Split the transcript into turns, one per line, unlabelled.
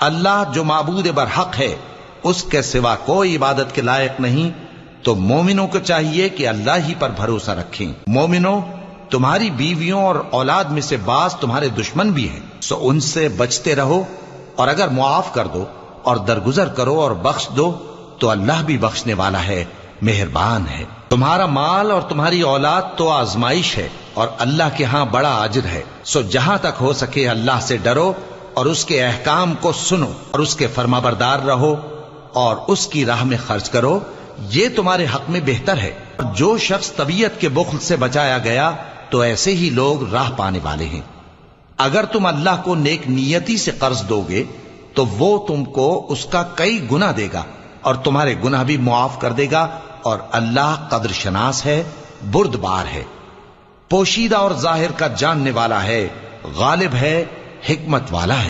अल्लाह जो माबूद बरहक है, उसके सिवा कोई इबादत के लायक नहीं। तो मोमिनों को चाहिए कि अल्लाह ही पर भरोसा रखें। मोमिनों, तुम्हारी बीवियों और औलाद में से बास तुम्हारे दुश्मन भी हैं, सो उनसे बचते रहो। और अगर मुआफ कर दो और दरगुजर करो और बख्श दो तो अल्लाह भी बख्शने वाला है, मेहरबान है। तुम्हारा माल और तुम्हारी औलाद तो आजमाइश है और अल्लाह के यहां बड़ा अजर है। सो जहां तक हो सके अल्लाह से डरो और उसके अहकाम को सुनो और उसके फरमाबरदार रहो और उसकी राह में खर्च करो, ये तुम्हारे हक में बेहतर है। जो शख्स तबीयत के बुख्ल से बचाया गया तो ऐसे ही लोग राह पाने वाले हैं। अगर तुम अल्लाह को नेक नियति से कर्ज दोगे तो वो तुमको उसका कई गुना देगा और तुम्हारे गुनाह भी मुआफ कर देगा। और अल्लाह कद्र शनास है, बुर्दबार है, पोशीदा और जाहिर का जानने वाला है, गालिब है, हिकमत वाला है।